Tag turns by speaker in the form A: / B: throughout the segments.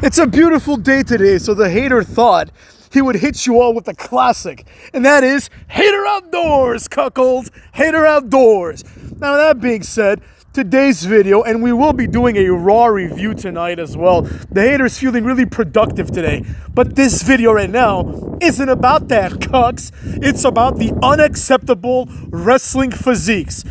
A: It's a beautiful day today, so the hater thought he would hit you all with a classic, and that is Hater Outdoors, cuckold. Hater Outdoors. Now, that being said, today's video, and we will be doing a raw review tonight as well. The hater's feeling really productive today, but this video right now isn't about that, cucks. It's about the unacceptable wrestling physiques.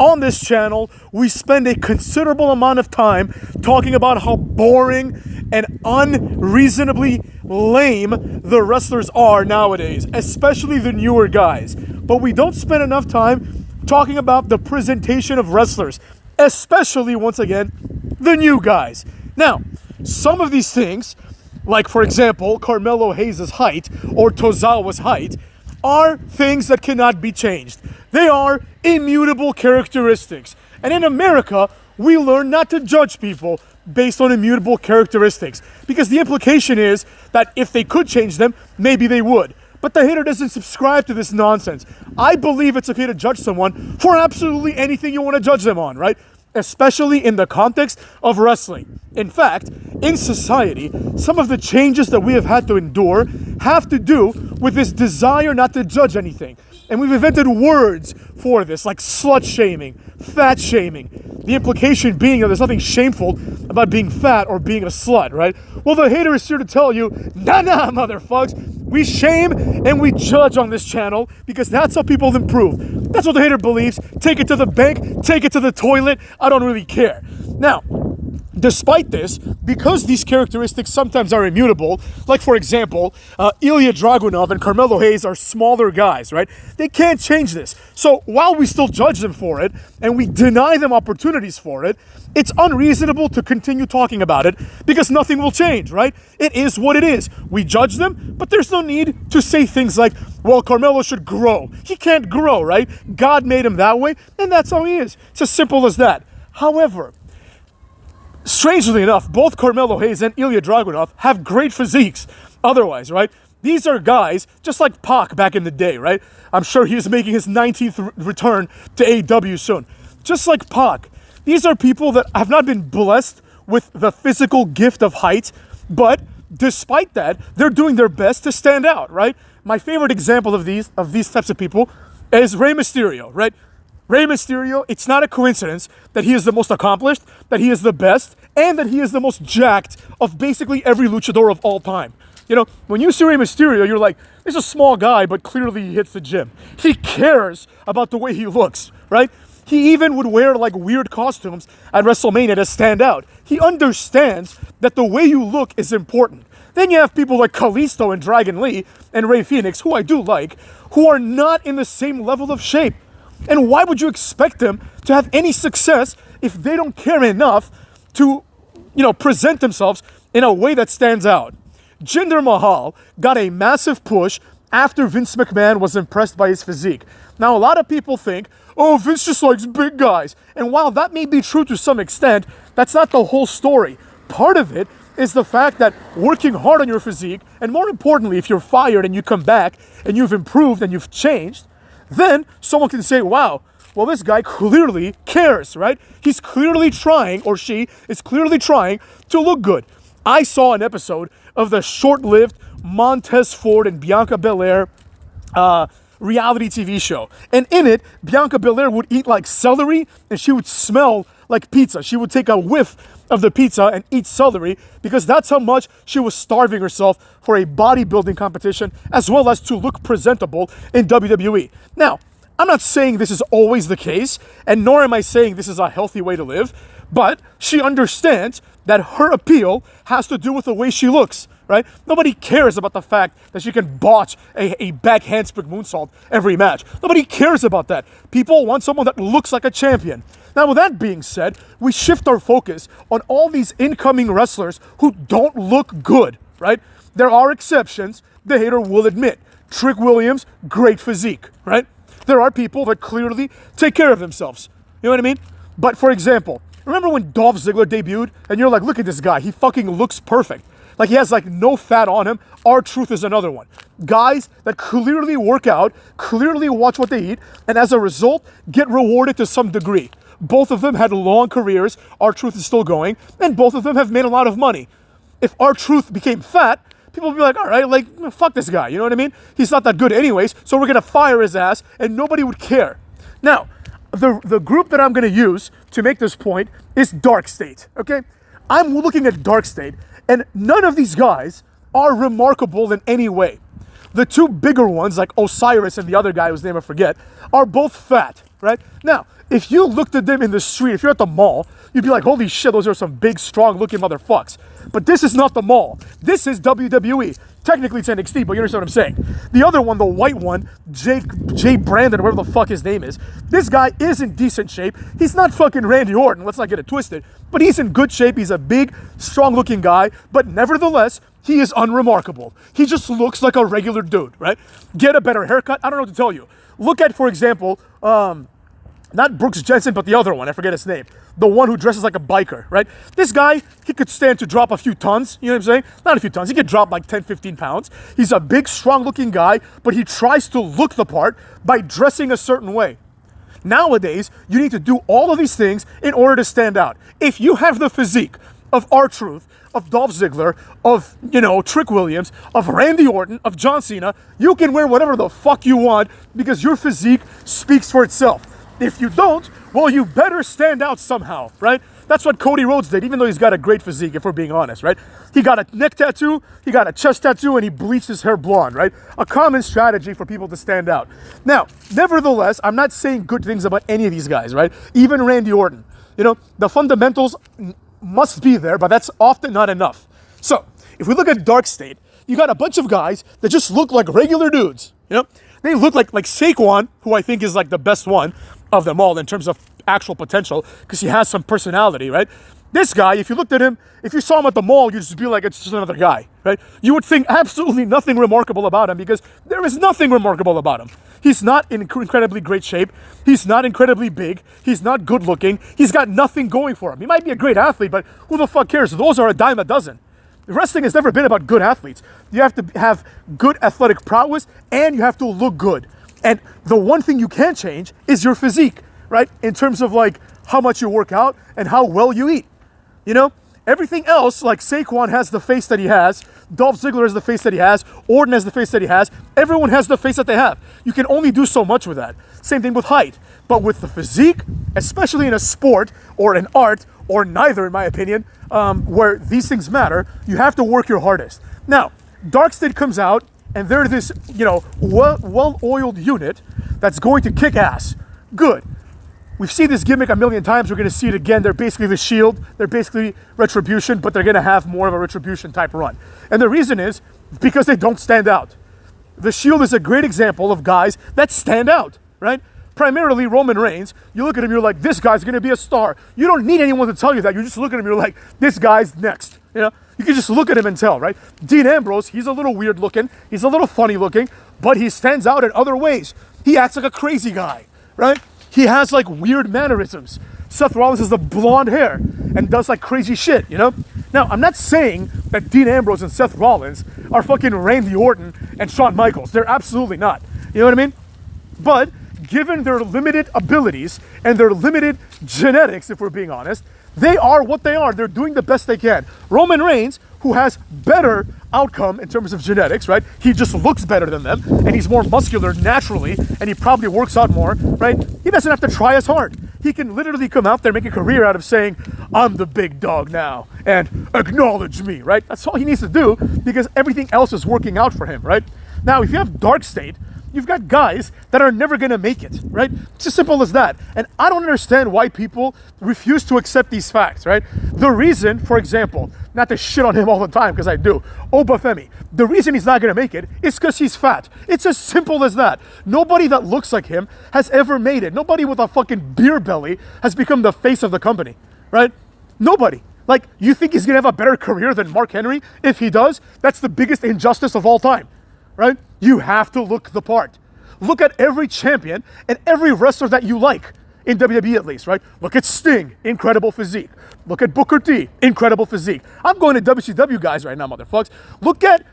A: On this channel, we spend a considerable amount of time talking about how boring and unreasonably lame the wrestlers are nowadays, especially the newer guys. But we don't spend enough time talking about the presentation of wrestlers, especially, once again, the new guys. Now, some of these things, like for example, Carmelo Hayes' height or Tozawa's height, are things that cannot be changed. They are immutable characteristics. And in America, we learn not to judge people based on immutable characteristics, because the implication is that if they could change them, maybe they would. But the hater doesn't subscribe to this nonsense. I believe it's okay to judge someone for absolutely anything you want to judge them on, right? Especially in the context of wrestling. In fact, in society, some of the changes that we have had to endure have to do with this desire not to judge anything. And we've invented words for this, like slut shaming, fat shaming. The implication being that there's nothing shameful about being fat or being a slut, right? Well, the hater is here to tell you, nah, motherfucks. We shame and we judge on this channel because that's how people improve. That's what the hater believes. Take it to the bank, take it to the toilet. I don't really care. Now, despite this, because these characteristics sometimes are immutable, like for example, Ilya Dragunov and Carmelo Hayes are smaller guys, right? They can't change this. So while we still judge them for it and we deny them opportunities for it, it's unreasonable to continue talking about it because nothing will change, right? It is what it is. We judge them, but there's no need to say things like, well, Carmelo should grow. He can't grow, right? God made him that way, and that's how he is. It's as simple as that. However, strangely enough, both Carmelo Hayes and Ilya Dragunov have great physiques otherwise, right? These are guys just like Pac back in the day, right? I'm sure he is making his 19th return to AEW soon. Just like Pac. These are people that have not been blessed with the physical gift of height, but despite that, they're doing their best to stand out, right? My favorite example of these types of people is Rey Mysterio, right? Rey Mysterio, it's not a coincidence that he is the most accomplished, that he is the best, and that he is the most jacked of basically every luchador of all time. You know, when you see Rey Mysterio, you're like, he's a small guy, but clearly he hits the gym. He cares about the way he looks, right? He even would wear like weird costumes at WrestleMania to stand out. He understands that the way you look is important. Then you have people like Kalisto and Dragon Lee and Rey Fenix, who I do like, who are not in the same level of shape. And why would you expect them to have any success if they don't care enough to, present themselves in a way that stands out? Jinder Mahal got a massive push after Vince McMahon was impressed by his physique. Now, a lot of people think, oh, Vince just likes big guys. And while that may be true to some extent, that's not the whole story. Part of it is the fact that working hard on your physique, and more importantly, if you're fired and you come back and you've improved and you've changed, then someone can say, wow, well, this guy clearly cares, right? He's clearly trying, or she is clearly trying to look good. I saw an episode of the short-lived Montez Ford and Bianca Belair reality TV show. And in it, Bianca Belair would eat like celery and she would smell like pizza. She would take a whiff of the pizza and eat celery because that's how much she was starving herself for a bodybuilding competition as well as to look presentable in WWE. Now, I'm not saying this is always the case, and nor am I saying this is a healthy way to live, but she understands that her appeal has to do with the way she looks, right? Nobody cares about the fact that she can botch a back handspring moonsault every match. Nobody cares about that. People want someone that looks like a champion. Now, with that being said, we shift our focus on all these incoming wrestlers who don't look good, right? There are exceptions, the hater will admit. Trick Williams, great physique, right? There are people that clearly take care of themselves. You know what I mean? But for example, remember when Dolph Ziggler debuted and you're like, look at this guy, he fucking looks perfect. Like he has like no fat on him. R-Truth is another one. Guys that clearly work out, clearly watch what they eat, and as a result, get rewarded to some degree. Both of them had long careers. R-Truth is still going, and both of them have made a lot of money. if R-Truth became fat, people would be like, all right, like, fuck this guy, you know what I mean? He's not that good anyways, so we're gonna fire his ass, and nobody would care. Now, the group that I'm gonna use to make this point is Dark State, okay? I'm looking at Dark State, and none of these guys are remarkable in any way. The two bigger ones, like Osiris and the other guy whose name I forget, are both fat, right? Now, if you looked at them in the street, if you're at the mall, you'd be like, holy shit, those are some big, strong-looking motherfucks. But this is not the mall. This is WWE. Technically, it's NXT, but you understand what I'm saying. The other one, the white one, Jay Brandon, whatever the fuck his name is, this guy is in decent shape. He's not fucking Randy Orton, let's not get it twisted, but he's in good shape. He's a big, strong-looking guy, but nevertheless, he is unremarkable. He just looks like a regular dude, right? Get a better haircut. I don't know what to tell you. Look at, for example, not Brooks Jensen, but the other one. I forget his name. The one who dresses like a biker, right? This guy, he could stand to drop a few tons. You know what I'm saying? Not a few tons. He could drop like 10, 15 pounds. He's a big, strong-looking guy, but he tries to look the part by dressing a certain way. Nowadays, you need to do all of these things in order to stand out. If you have the physique of R-Truth, of Dolph Ziggler, of, Trick Williams, of Randy Orton, of John Cena, you can wear whatever the fuck you want because your physique speaks for itself. If you don't, well, you better stand out somehow, right? That's what Cody Rhodes did, even though he's got a great physique, if we're being honest, right? He got a neck tattoo, he got a chest tattoo, and he bleached his hair blonde, right? A common strategy for people to stand out. Now, nevertheless, I'm not saying good things about any of these guys, right? Even Randy Orton. The fundamentals must be there, but that's often not enough. So, if we look at Dark State, you got a bunch of guys that just look like regular dudes, They look like Saquon, who I think is like the best one of them all in terms of actual potential, because he has some personality, right? This guy, if you looked at him, if you saw him at the mall, you'd just be like, it's just another guy, right? You would think absolutely nothing remarkable about him because there is nothing remarkable about him. He's not in incredibly great shape. He's not incredibly big. He's not good looking. He's got nothing going for him. He might be a great athlete, but who the fuck cares? Those are a dime a dozen. Wrestling has never been about good athletes. You have to have good athletic prowess and you have to look good. And the one thing you can change is your physique, right? In terms of like how much you work out and how well you eat. Everything else, like Saquon has the face that he has, Dolph Ziggler has the face that he has, Orton has the face that he has, everyone has the face that they have. You can only do so much with that. Same thing with height. But with the physique, especially in a sport or an art, or neither in my opinion, where these things matter, you have to work your hardest. Now, Dark State comes out, and they're this, well-oiled unit that's going to kick ass. Good. We've seen this gimmick a million times. We're going to see it again. They're basically the Shield. They're basically Retribution, but they're going to have more of a Retribution type run. And the reason is because they don't stand out. The Shield is a great example of guys that stand out, right? Primarily Roman Reigns. You look at him, you're like, this guy's going to be a star. You don't need anyone to tell you that. You just look at him, you're like, this guy's next. You can just look at him and tell, right? Dean Ambrose, he's a little weird looking. He's a little funny looking, but he stands out in other ways. He acts like a crazy guy, right? He has like weird mannerisms. Seth Rollins has the blonde hair and does like crazy shit, Now, I'm not saying that Dean Ambrose and Seth Rollins are fucking Randy Orton and Shawn Michaels. They're absolutely not. You know what I mean? But given their limited abilities and their limited genetics, if we're being honest, they are what they are. They're doing the best they can. Roman Reigns, who has better outcome in terms of genetics, right? He just looks better than them, and he's more muscular naturally, and he probably works out more, right? He doesn't have to try as hard. He can literally come out there, make a career out of saying, I'm the big dog now, and acknowledge me, right? That's all he needs to do, because everything else is working out for him, right? Now, if you have Dark State, you've got guys that are never going to make it, right? It's as simple as that. And I don't understand why people refuse to accept these facts, right? The reason, for example, not to shit on him all the time, because I do, Obafemi, the reason he's not going to make it is because he's fat. It's as simple as that. Nobody that looks like him has ever made it. Nobody with a fucking beer belly has become the face of the company, right? Nobody. Like, you think he's going to have a better career than Mark Henry? If he does, that's the biggest injustice of all time. Right? You have to look the part. Look at every champion and every wrestler that you like, in WWE at least, right? Look at Sting, incredible physique. Look at Booker T, incredible physique. I'm going to WCW guys right now, motherfuckers. Look at,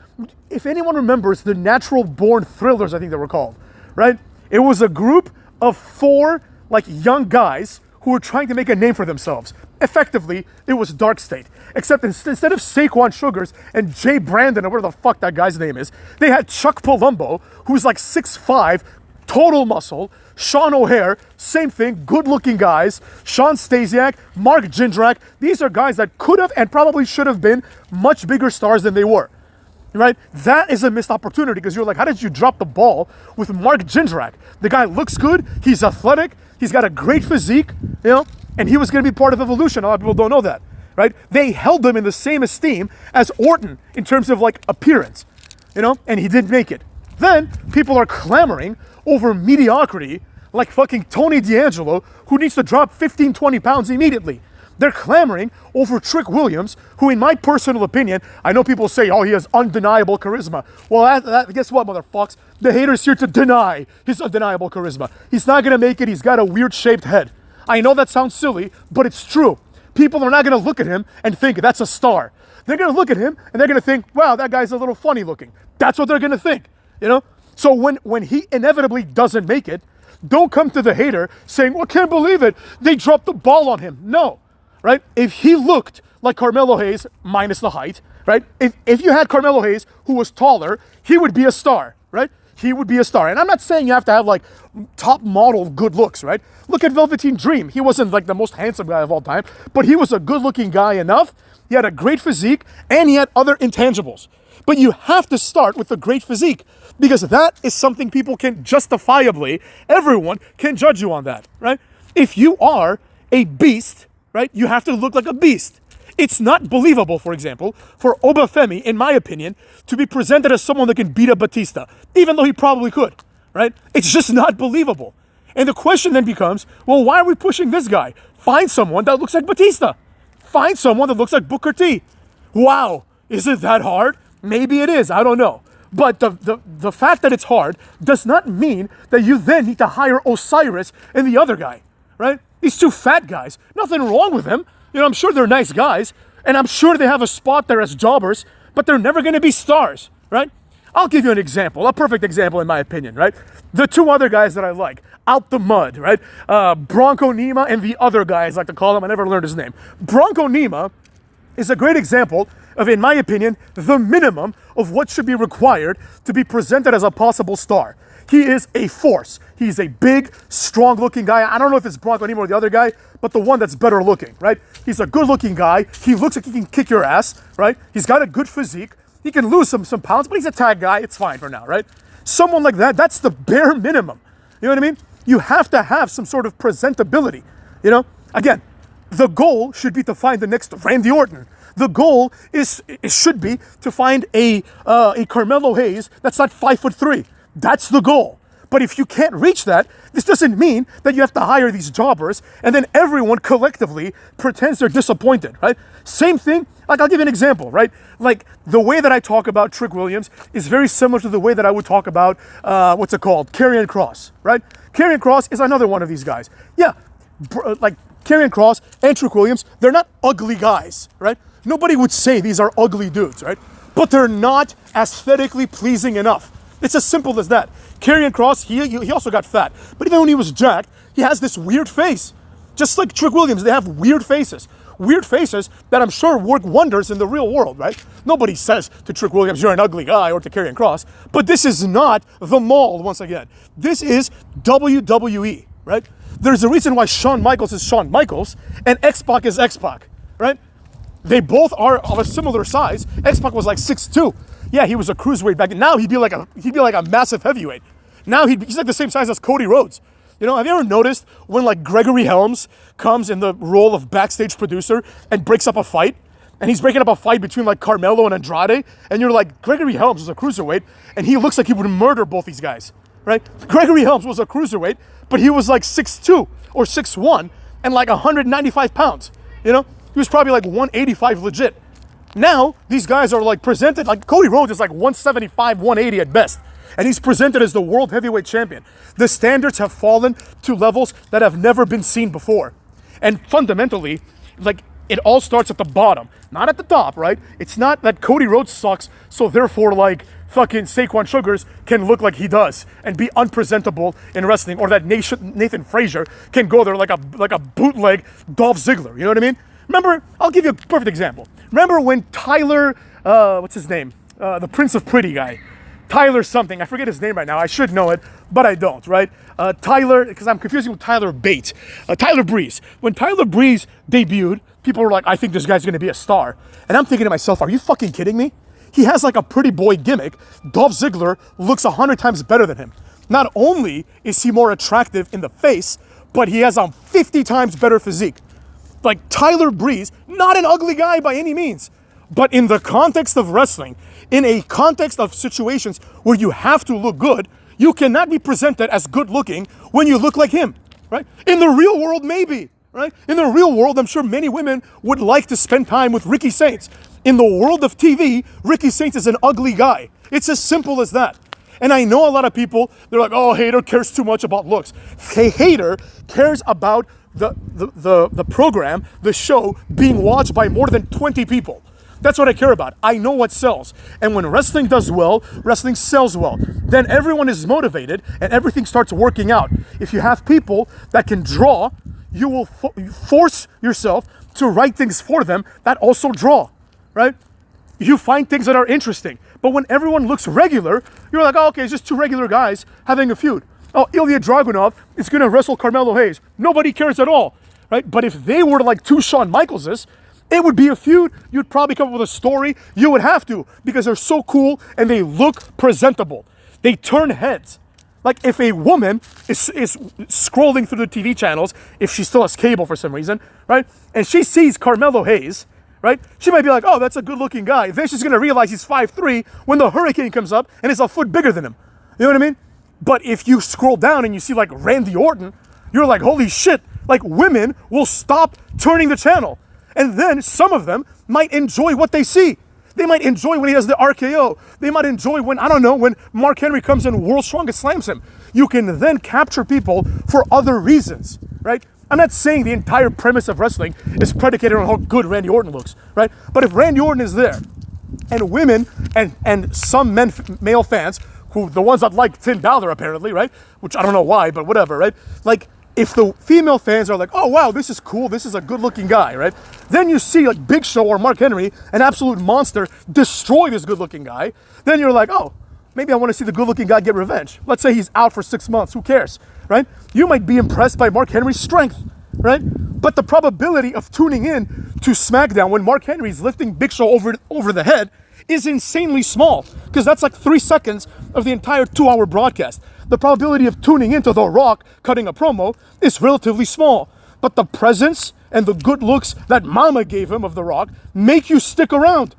A: if anyone remembers, the Natural Born Thrillers, I think they were called, right? It was a group of 4 young guys who were trying to make a name for themselves. Effectively, it was Dark State. Except instead of Saquon Sugars and Jay Brandon, or whatever the fuck that guy's name is, they had Chuck Palumbo, who's like 6'5", total muscle. Sean O'Hare, same thing, good-looking guys. Sean Stasiak, Mark Jindrak. These are guys that could have and probably should have been much bigger stars than they were. Right? That is a missed opportunity because you're like, how did you drop the ball with Mark Jindrak? The guy looks good, he's athletic, he's got a great physique, and he was going to be part of Evolution. A lot of people don't know that, right? They held him in the same esteem as Orton in terms of like appearance, and he didn't make it. Then people are clamoring over mediocrity like fucking Tony D'Angelo, who needs to drop 15, 20 pounds immediately. They're clamoring over Trick Williams, who in my personal opinion, I know people say, oh, he has undeniable charisma. Well, guess what, motherfucks? The hater's here to deny his undeniable charisma. He's not going to make it. He's got a weird shaped head. I know that sounds silly, but it's true. People are not going to look at him and think that's a star. They're going to look at him and they're going to think, wow, that guy's a little funny looking. That's what they're going to think, So when he inevitably doesn't make it, don't come to the hater saying, well, can't believe it. They dropped the ball on him. No. Right? If he looked like Carmelo Hayes, minus the height, right? If you had Carmelo Hayes, who was taller, he would be a star, right? He would be a star. And I'm not saying you have to have like top model good looks, right? Look at Velveteen Dream. He wasn't like the most handsome guy of all time, but he was a good looking guy enough. He had a great physique and he had other intangibles. But you have to start with a great physique because that is something people can justifiably, everyone can judge you on that, right? If you are a beast, right? You have to look like a beast. It's not believable, for example, for Obafemi, in my opinion, to be presented as someone that can beat up Batista, even though he probably could, right? It's just not believable. And the question then becomes, well, why are we pushing this guy? Find someone that looks like Batista. Find someone that looks like Booker T. Wow, is it that hard? Maybe it is, I don't know. But the fact that it's hard does not mean that you then need to hire Osiris and the other guy, right? These two fat guys, nothing wrong with them. I'm sure they're nice guys, and I'm sure they have a spot there as jobbers, but they're never going to be stars, right? I'll give you an example, a perfect example in my opinion, right? The two other guys that I like, out the mud, right? Bronco Nima and the other guy, I like to call him, I never learned his name. Bronco Nima is a great example of, in my opinion, the minimum of what should be required to be presented as a possible star. He is a force. He's a big, strong-looking guy. I don't know if it's Bronco Nima or the other guy, but the one that's better looking, right? He's a good-looking guy. He looks like he can kick your ass, right? He's got a good physique. He can lose some pounds, but he's a tag guy. It's fine for now, right? Someone like that, that's the bare minimum. You know what I mean? You have to have some sort of presentability, Again, the goal should be to find the next Randy Orton. The goal should be to find a Carmelo Hayes that's not 5'3". That's the goal. But if you can't reach that, this doesn't mean that you have to hire these jobbers and then everyone collectively pretends they're disappointed, right? Same thing, like I'll give you an example, right? Like the way that I talk about Trick Williams is very similar to the way that I would talk about, Karrion Kross, right? Karrion Kross is another one of these guys. Yeah, like Karrion Kross and Trick Williams, they're not ugly guys, right? Nobody would say these are ugly dudes, right? But they're not aesthetically pleasing enough. It's as simple as that. Karrion Kross, he also got fat. But even when he was jacked, he has this weird face. Just like Trick Williams, they have weird faces. Weird faces that I'm sure work wonders in the real world, right? Nobody says to Trick Williams, you're an ugly guy, or to Karrion Kross. But this is not the mall, once again. This is WWE, right? There's a reason why Shawn Michaels is Shawn Michaels and X-Pac is X-Pac, right? They both are of a similar size. X-Pac was like 6'2". Yeah, he was a cruiserweight back then. Now he'd be like a massive heavyweight. Now he's like the same size as Cody Rhodes. Have you ever noticed when like Gregory Helms comes in the role of backstage producer and breaks up a fight? And he's breaking up a fight between like Carmelo and Andrade. And you're like, Gregory Helms is a cruiserweight and he looks like he would murder both these guys, right? Gregory Helms was a cruiserweight, but he was like 6'2" or 6'1" and like 195 pounds, He was probably like 185 legit. Now, these guys are like presented, like Cody Rhodes is like 175, 180 at best. And he's presented as the world heavyweight champion. The standards have fallen to levels that have never been seen before. And fundamentally, like it all starts at the bottom, not at the top, right? It's not that Cody Rhodes sucks, so therefore like fucking Saquon Sugars can look like he does and be unpresentable in wrestling, or that Nathan Frazier can go there like a bootleg Dolph Ziggler. You know what I mean? Remember, I'll give you a perfect example. Remember when Tyler, what's his name? The Prince of Pretty guy. Tyler something. I forget his name right now. I should know it, but I don't, right? Tyler, because I'm confusing with Tyler Bate. Tyler Breeze. When Tyler Breeze debuted, people were like, I think this guy's going to be a star. And I'm thinking to myself, are you fucking kidding me? He has like a pretty boy gimmick. Dolph Ziggler looks 100 times better than him. Not only is he more attractive in the face, but he has a 50 times better physique. Like Tyler Breeze, not an ugly guy by any means, but in the context of wrestling, in a context of situations where you have to look good, you cannot be presented as good looking when you look like him, right? In the real world, maybe, right? In the real world, I'm sure many women would like to spend time with Ricky Saints. In the world of TV, Ricky Saints is an ugly guy. It's as simple as that. And I know a lot of people, they're like, oh, Hater cares too much about looks. Hey, Hater cares about the program, the show, being watched by more than 20 people. That's what I care about. I know what sells. And when wrestling does well, wrestling sells well. Then everyone is motivated and everything starts working out. If you have people that can draw, you will force yourself to write things for them that also draw, right? You find things that are interesting. But when everyone looks regular, you're like, oh, okay, it's just two regular guys having a feud. Oh, Ilya Dragunov is going to wrestle Carmelo Hayes. Nobody cares at all, right? But if they were like two Shawn Michaelses, it would be a feud. You'd probably come up with a story. You would have to, because they're so cool and they look presentable. They turn heads. Like if a woman is scrolling through the TV channels, if she still has cable for some reason, right? And she sees Carmelo Hayes, right? She might be like, oh, that's a good looking guy. Then she's going to realize he's 5'3" when the Hurricane comes up and is a foot bigger than him. You know what I mean? But if you scroll down and you see like Randy Orton, you're like, holy shit. Like women will stop turning the channel. And then some of them might enjoy what they see. They might enjoy when he has the RKO. They might enjoy when, I don't know, when Mark Henry comes in, World's Strongest slams him. You can then capture people for other reasons, right? I'm not saying the entire premise of wrestling is predicated on how good Randy Orton looks, right? But if Randy Orton is there, and women and some male fans, who the ones that like Finn Balor apparently, right? Which I don't know why, but whatever, right? Like, if the female fans are like, oh, wow, this is cool, this is a good-looking guy, right? Then you see like Big Show or Mark Henry, an absolute monster, destroy this good-looking guy. Then you're like, oh, maybe I want to see the good-looking guy get revenge. Let's say he's out for 6 months, who cares, right? You might be impressed by Mark Henry's strength, right? But the probability of tuning in to SmackDown when Mark Henry's lifting Big Show over the head is insanely small, because that's like 3 seconds of the entire 2-hour broadcast. The probability of tuning into The Rock cutting a promo is relatively small, but the presence and the good looks that Mama gave him of The Rock make you stick around.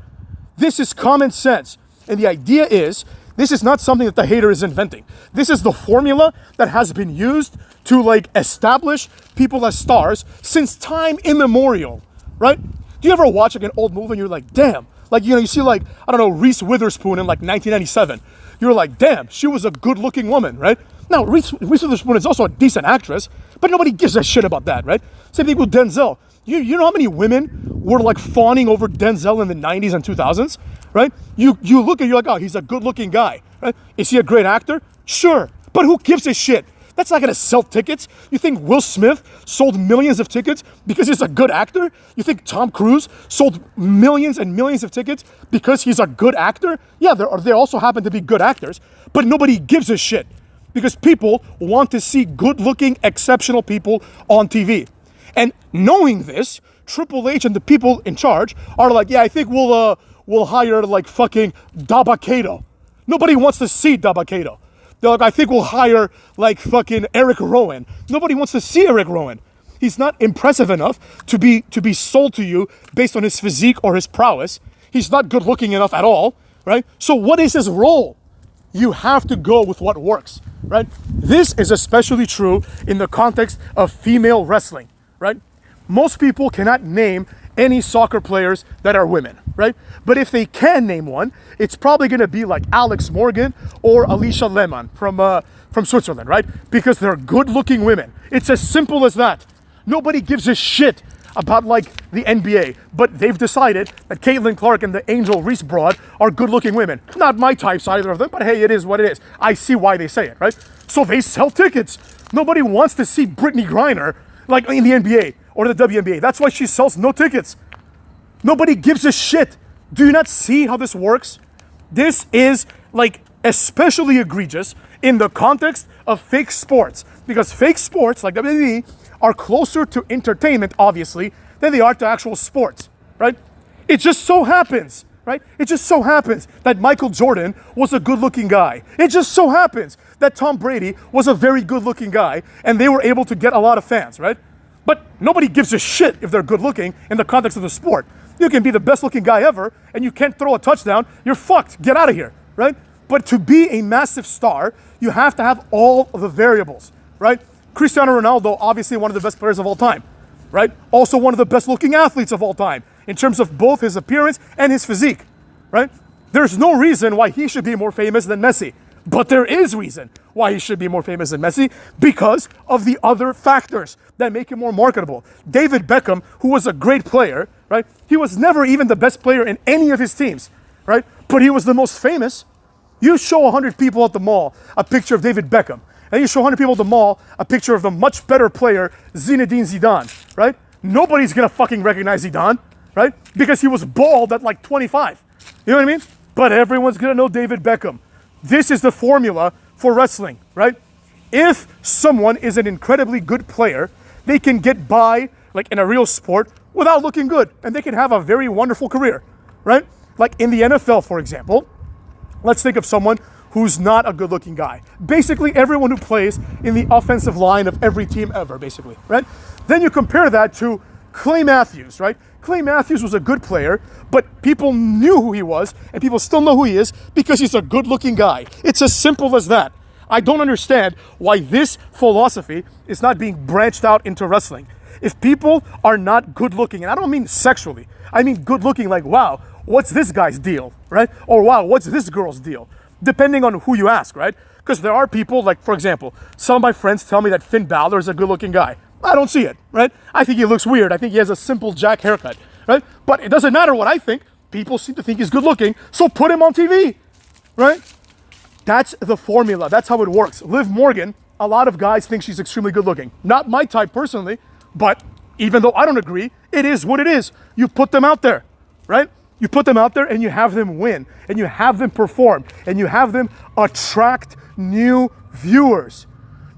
A: This is common sense. And the idea is, this is not something that the Hater is inventing. This is the formula that has been used to like establish people as stars since time immemorial, right? Do you ever watch like an old movie and you're like, damn, like, you know, you see like, I don't know, Reese Witherspoon in like 1997. You're like, damn, she was a good looking woman, right? Now, Reese Witherspoon is also a decent actress, but nobody gives a shit about that, right? Same thing with Denzel. You know how many women were like fawning over Denzel in the 90s and 2000s, right? You look at, you're like, oh, he's a good looking guy, right? Is he a great actor? Sure, but who gives a shit? That's not gonna sell tickets. You think Will Smith sold millions of tickets because he's a good actor? You think Tom Cruise sold millions and millions of tickets because he's a good actor? Yeah, they also happen to be good actors, but nobody gives a shit because people want to see good-looking, exceptional people on TV. And knowing this, Triple H and the people in charge are like, yeah, I think we'll hire like fucking Dabba-Kato. Nobody wants to see Dabba-Kato. They're like, I think we'll hire like fucking Eric Rowan. Nobody wants to see Eric Rowan. He's not impressive enough to be sold to you based on his physique or his prowess. He's not good looking enough at all, right? So what is his role? You have to go with what works, right? This is especially true in the context of female wrestling, right? Most people cannot name any soccer players that are women, right? But if they can name one, it's probably going to be like Alex Morgan or Alicia Lehmann from Switzerland, right? Because they're good-looking women. It's as simple as that. Nobody gives a shit about like the NBA, but they've decided that Caitlin Clark and the Angel Reese broad are good-looking women. Not my types, either of them, but hey, it is what it is. I see why they say it, right? So they sell tickets. Nobody wants to see Brittany Griner like in the NBA or the WNBA. That's why she sells no tickets. Nobody gives a shit. Do you not see how this works? This is like especially egregious in the context of fake sports, because fake sports like WWE are closer to entertainment, obviously, than they are to actual sports, right? It just so happens, right? It just so happens that Michael Jordan was a good-looking guy. It just so happens that Tom Brady was a very good-looking guy, and they were able to get a lot of fans, right? But nobody gives a shit if they're good-looking in the context of the sport. You can be the best-looking guy ever, and you can't throw a touchdown, you're fucked. Get out of here, right? But to be a massive star, you have to have all of the variables, right? Cristiano Ronaldo, obviously one of the best players of all time, right? Also one of the best looking athletes of all time in terms of both his appearance and his physique, right? There's no reason why he should be more famous than Messi, but there is reason why he should be more famous than Messi because of the other factors that make him more marketable. David Beckham, who was a great player, right? He was never even the best player in any of his teams, right? But he was the most famous. You show 100 people at the mall a picture of David Beckham, and you show 100 people at the mall a picture of the much better player, Zinedine Zidane, right? Nobody's gonna fucking recognize Zidane, right? Because he was bald at like 25. You know what I mean? But everyone's gonna know David Beckham. This is the formula for wrestling, right? If someone is an incredibly good player, they can get by, like in a real sport, without looking good, and they can have a very wonderful career, right? Like in the NFL, for example, let's think of someone who's not a good-looking guy. Basically, everyone who plays in the offensive line of every team ever, basically, right? Then you compare that to Clay Matthews, right? Clay Matthews was a good player, but people knew who he was, and people still know who he is because he's a good-looking guy. It's as simple as that. I don't understand why this philosophy is not being branched out into wrestling. If people are not good-looking, and I don't mean sexually, I mean good-looking like, wow, what's this guy's deal, right? Or wow, what's this girl's deal? Depending on who you ask, right? Because there are people, like, for example, some of my friends tell me that Finn Balor is a good-looking guy. I don't see it, right? I think he looks weird. I think he has a simple Jack haircut, right? But it doesn't matter what I think. People seem to think he's good-looking, so put him on TV, right? That's the formula. That's how it works. Liv Morgan, a lot of guys think she's extremely good-looking. Not my type personally, but even though I don't agree, it is what it is. You put them out there, right? You put them out there and you have them win, and you have them perform, and you have them attract new viewers.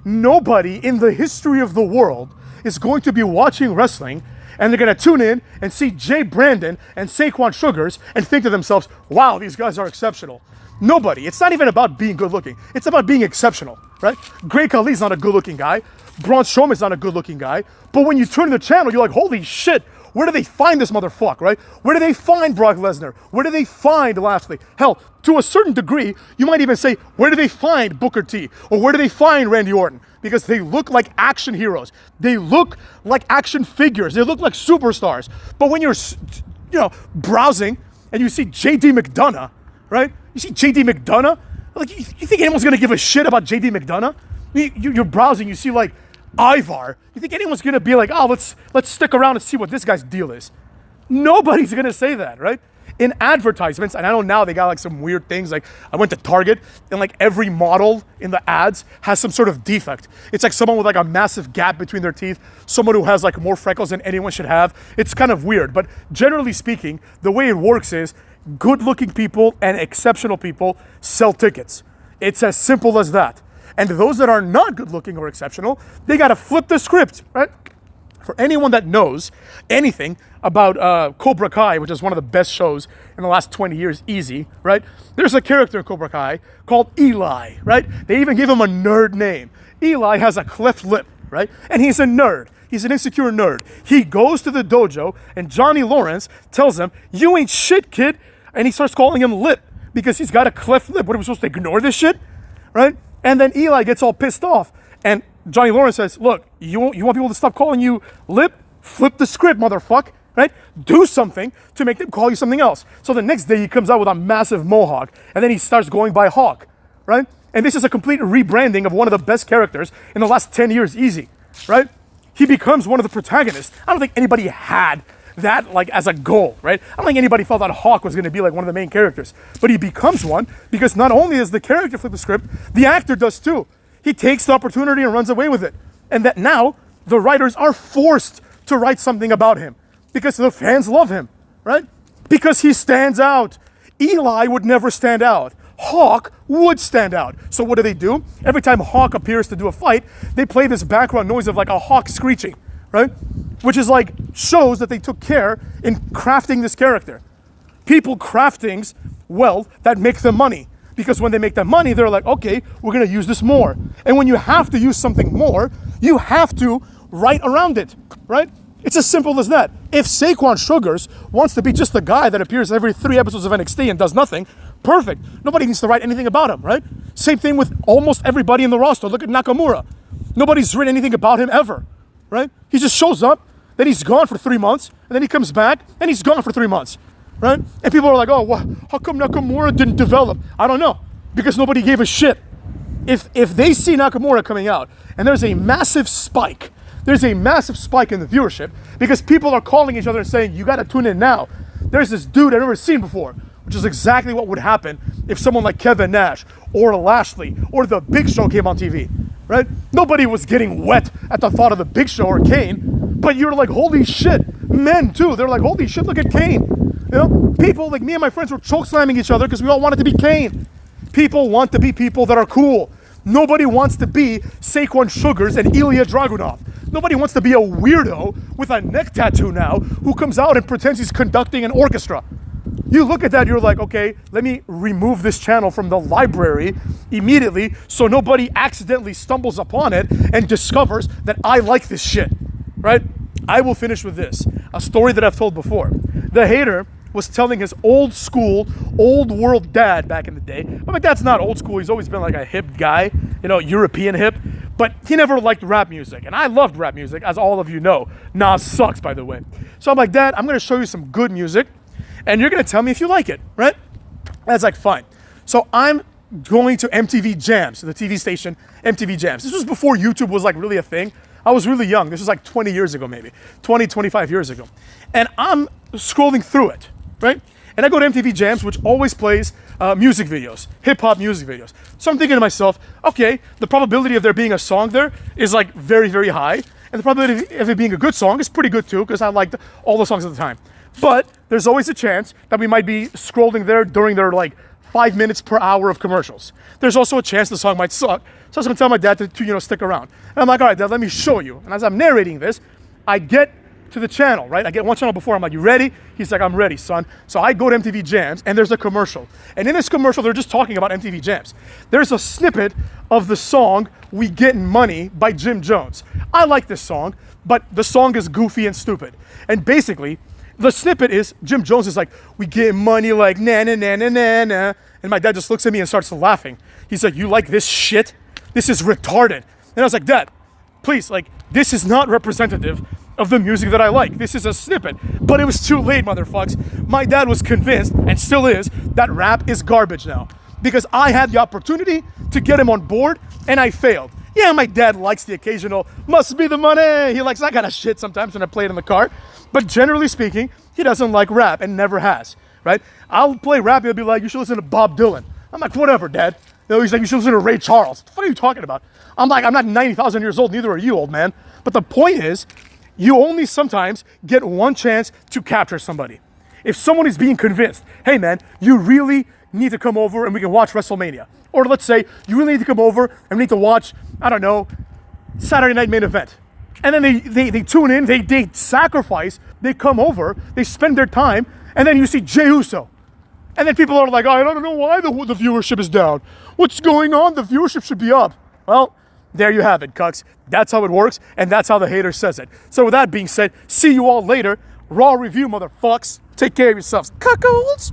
A: Nobody in the history of the world is going to be watching wrestling and they're going to tune in and see Jay Brandon and Saquon Sugars and think to themselves, wow, these guys are exceptional. Nobody. It's not even about being good looking. It's about being exceptional, right? Great Khali's not a good looking guy. Braun Strowman's not a good looking guy. But when you turn the channel, you're like, holy shit, where do they find this motherfucker, right? Where do they find Brock Lesnar? Where do they find Lashley? Hell, to a certain degree, you might even say, where do they find Booker T? Or where do they find Randy Orton? Because they look like action heroes. They look like action figures. They look like superstars. But when you're, browsing and you see J.D. McDonough, right? You see J.D. McDonough? Like, you think anyone's gonna give a shit about J.D. McDonough? You're browsing, you see like Ivar. You think anyone's gonna be like, oh, let's stick around and see what this guy's deal is? Nobody's gonna say that, right? In advertisements, and I know now they got like some weird things, like I went to Target and like every model in the ads has some sort of defect. It's like someone with like a massive gap between their teeth, someone who has like more freckles than anyone should have. It's kind of weird, but generally speaking, the way it works is good-looking people and exceptional people sell tickets. It's as simple as that. And those that are not good-looking or exceptional, they gotta flip the script, right? For anyone that knows anything about Cobra Kai, which is one of the best shows in the last 20 years, easy, right? There's a character in Cobra Kai called Eli, right? They even give him a nerd name. Eli has a cleft lip, right? And he's a nerd. He's an insecure nerd. He goes to the dojo and Johnny Lawrence tells him, you ain't shit, kid. And he starts calling him lip because he's got a cleft lip. What are we supposed to ignore this shit, right? And then Eli gets all pissed off. And Johnny Lawrence says, look, you want people to stop calling you lip? Flip the script, motherfucker, right? Do something to make them call you something else. So the next day he comes out with a massive mohawk and then he starts going by Hawk, right? And this is a complete rebranding of one of the best characters in the last 10 years, easy, right? he becomes one of the protagonists. I don't think anybody had that like as a goal, right? I don't think anybody felt that Hawk was going to be like one of the main characters, but he becomes one because not only does the character flip the script, the actor does too. He takes the opportunity and runs away with it. And that now the writers are forced to write something about him because the fans love him, right? Because he stands out. Eli would never stand out. Hawk would stand out. So what do? Every time Hawk appears to do a fight, they play this background noise of like a hawk screeching, right? Which is like, shows that they took care in crafting this character. People craft things well that make them money. Because when they make that money, they're like, okay, we're gonna use this more. And when you have to use something more, you have to write around it, right? It's as simple as that. If Saquon Sugars wants to be just the guy that appears every 3 episodes of NXT and does nothing, perfect. Nobody needs to write anything about him, right? Same thing with almost everybody in the roster. Look at Nakamura. Nobody's written anything about him ever, right? He just shows up, then he's gone for 3 months, and then he comes back, and he's gone for 3 months, right? And people are like, oh, well, how come Nakamura didn't develop? I don't know, because nobody gave a shit. If they see Nakamura coming out, and there's a massive spike in the viewership because people are calling each other and saying, you got to tune in now. There's this dude I've never seen before, which is exactly what would happen if someone like Kevin Nash or Lashley or The Big Show came on TV, right? Nobody was getting wet at the thought of The Big Show or Kane, but you're like, holy shit. Men too, they're like, holy shit, look at Kane. You know, people like me and my friends were choke slamming each other because we all wanted to be Kane. People want to be people that are cool. Nobody wants to be Saquon Sugars and Ilya Dragunov. Nobody wants to be a weirdo with a neck tattoo now who comes out and pretends he's conducting an orchestra. You look at that, you're like, okay, let me remove this channel from the library immediately so nobody accidentally stumbles upon it and discovers that I like this shit, right? I will finish with this, a story that I've told before. The hater was telling his old school, old world dad back in the day. But my dad's not old school. He's always been like a hip guy, you know, European hip. But he never liked rap music. And I loved rap music, as all of you know. Nas sucks, by the way. So I'm like, Dad, I'm going to show you some good music. And you're going to tell me if you like it, right? That's like, fine. So I'm going to MTV Jams, the TV station, MTV Jams. This was before YouTube was like really a thing. I was really young. This was like 20 years ago, maybe. 20, 25 years ago. And I'm scrolling through it, right? And I go to MTV Jams, which always plays music videos, hip-hop music videos. So I'm thinking to myself, okay, the probability of there being a song there is like very, very high. And the probability of it being a good song is pretty good too, because I liked all the songs at the time. But there's always a chance that we might be scrolling there during their like 5 minutes per hour of commercials. There's also a chance the song might suck. So I was gonna tell my dad to you know, stick around. And I'm like, all right, Dad, let me show you. And as I'm narrating this, I get to the channel, right? I get one channel before. I'm like, you ready? He's like, I'm ready, son. So I go to MTV Jams, and there's a commercial. And in this commercial, they're just talking about MTV Jams. There's a snippet of the song We Gettin' Money by Jim Jones. I like this song, but the song is goofy and stupid. And basically, the snippet is Jim Jones is like, we get money like na na na na na na. And my dad just looks at me and starts laughing. He's like, you like this shit? This is retarded. And I was like, Dad, please, like, this is not representative of the music that I like. This is a snippet. But it was too late, motherfucks. My dad was convinced, and still is, that rap is garbage now. Because I had the opportunity to get him on board, and I failed. Yeah, my dad likes the occasional, must be the money. He likes that kind of shit sometimes when I play it in the car. But generally speaking, he doesn't like rap and never has, right? I'll play rap, he'll be like, you should listen to Bob Dylan. I'm like, whatever, Dad. You know, he's like, you should listen to Ray Charles. What the fuck are you talking about? I'm like, I'm not 90,000 years old, neither are you, old man. But the point is, you only sometimes get one chance to capture somebody. If someone is being convinced, hey man, you really need to come over and we can watch WrestleMania. Or let's say, you really need to come over and we need to watch, I don't know, Saturday Night Main Event. And then they tune in, they sacrifice, they come over, they spend their time, and then you see Jey Uso. And then people are like, oh, I don't know why the viewership is down. What's going on? The viewership should be up. Well, there you have it, cucks. That's how it works, and that's how the hater says it. So with that being said, see you all later. Raw review, motherfucks. Take care of yourselves, cuckolds.